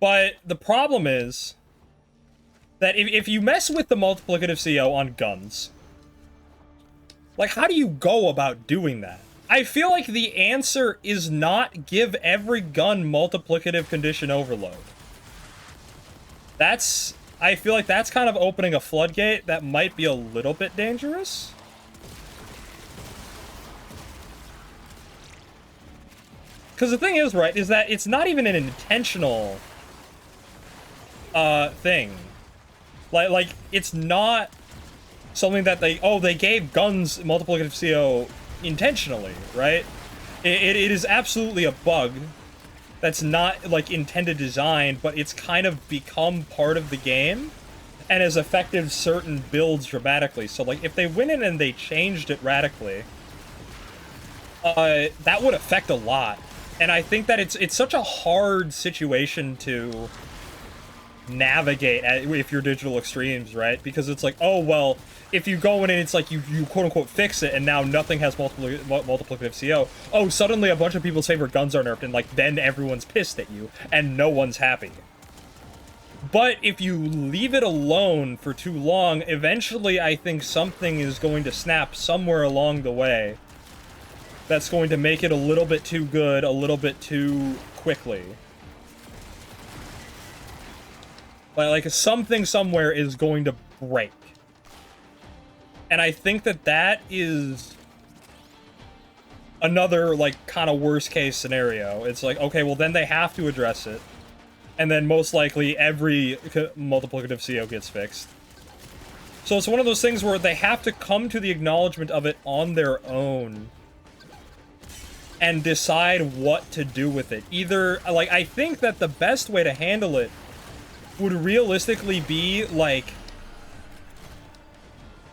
But the problem is that if you mess with the multiplicative CO on guns, like, how do you go about doing that? I feel like the answer is not give every gun multiplicative condition overload. I feel like that's kind of opening a floodgate that might be a little bit dangerous. Because the thing is, right, is that it's not even an intentional thing. Like it's not something that they gave guns multiplicative CO intentionally, right? It is absolutely a bug that's not, like, intended design, but it's kind of become part of the game and has affected certain builds dramatically. So, like, if they went in and they changed it radically, that would affect a lot. And I think that it's such a hard situation to navigate if you're Digital Extremes, right? Because it's like, oh, well, if you go in and it's like you quote-unquote fix it and now nothing has multiplicative CO, oh, suddenly a bunch of people's favorite guns are nerfed and, like, then everyone's pissed at you and no one's happy. But if you leave it alone for too long, eventually I think something is going to snap somewhere along the way that's going to make it a little bit too good, a little bit too quickly. Like something somewhere is going to break. And I think that is another, like, kind of worst case scenario. It's like, okay, well, then they have to address it. And then most likely every multiplicative CO gets fixed. So it's one of those things where they have to come to the acknowledgement of it on their own and decide what to do with it. Either, like, I think that the best way to handle it would realistically be, like,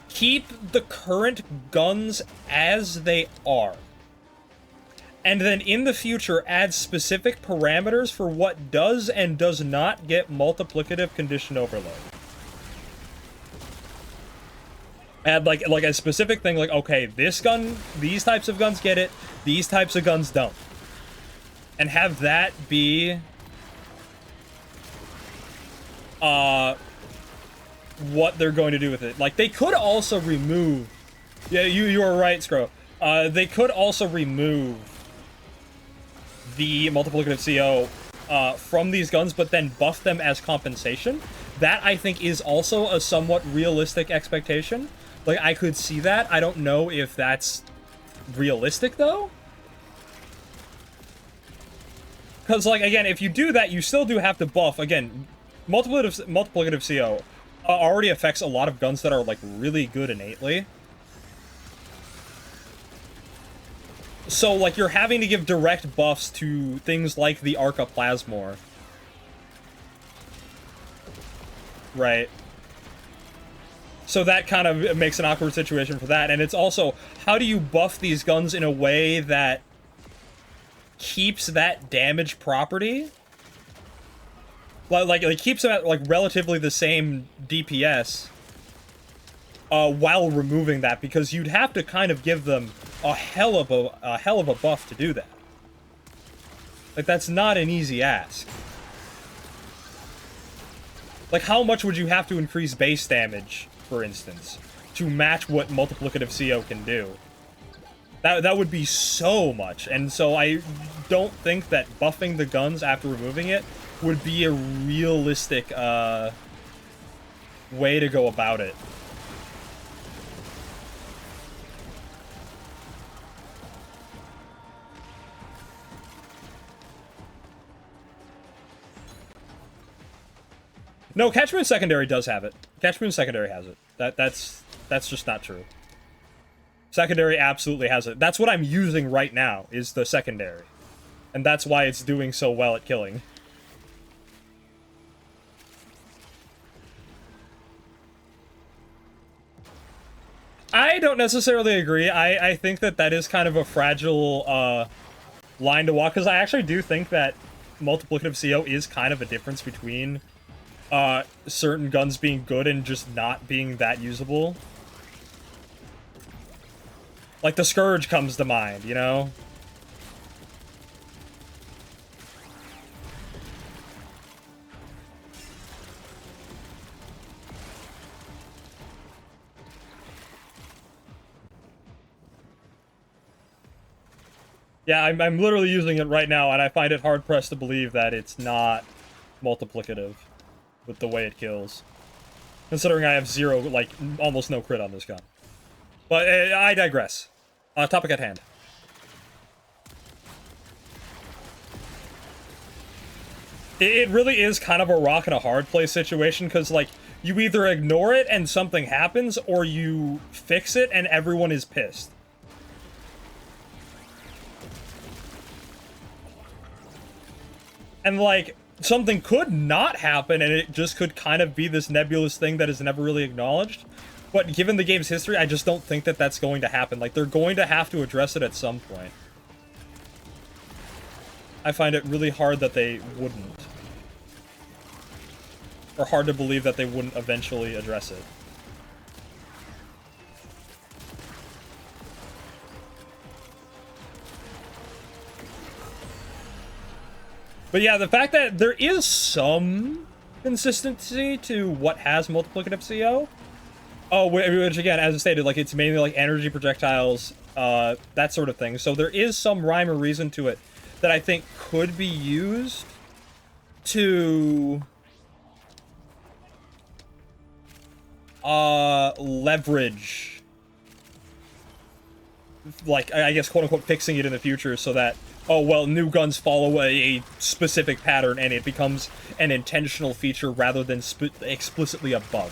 keep the current guns as they are. And then in the future, add specific parameters for what does and does not get multiplicative condition overload. Add, like a specific thing, like, okay, this gun, these types of guns get it, these types of guns don't. And have that be what they're going to do with it. Like, they could also remove... Yeah, you are right, Scro. They could also remove the multiplicative CO from these guns, but then buff them as compensation. That, I think, is also a somewhat realistic expectation. Like, I could see that. I don't know if that's realistic, though. Because, like, again, if you do that, you still do have to buff. Again, multiplicative CO already affects a lot of guns that are, like, really good innately. So, like, you're having to give direct buffs to things like the Arca Plasmor. Right. So that kind of makes an awkward situation for that. And it's also, how do you buff these guns in a way that keeps that damage property? Like keeps them at, like, relatively the same DPS while removing that, because you'd have to kind of give them a hell of a buff to do that. Like, that's not an easy ask. Like, how much would you have to increase base damage, for instance, to match what multiplicative CO can do? That would be so much, and so I don't think that buffing the guns after removing it would be a realistic way to go about it. No, Catch Moon Secondary does have it. Catch Moon Secondary has it. That's just not true. Secondary absolutely has it. That's what I'm using right now, is the Secondary. And that's why it's doing so well at killing. I don't necessarily agree. I think that is kind of a fragile line to walk, because I actually do think that multiplicative CO is kind of a difference between certain guns being good and just not being that usable. Like, the Scourge comes to mind, you know? Yeah, I'm literally using it right now, and I find it hard-pressed to believe that it's not multiplicative with the way it kills. Considering I have zero, like, almost no crit on this gun. But I digress. Topic at hand. It really is kind of a rock and a hard place situation, because, like, you either ignore it and something happens, or you fix it and everyone is pissed. And, like, something could not happen, and it just could kind of be this nebulous thing that is never really acknowledged. But given the game's history, I just don't think that that's going to happen. Like, they're going to have to address it at some point. I find it really hard that they wouldn't. Or hard to believe that they wouldn't eventually address it. But yeah, the fact that there is some consistency to what has multiplicative CO. Oh, which again, as I stated, like, it's mainly like energy projectiles, that sort of thing. So there is some rhyme or reason to it that I think could be used to leverage, like, I guess, quote-unquote, fixing it in the future so that, oh, well, new guns follow a specific pattern and it becomes an intentional feature rather than explicitly a bug.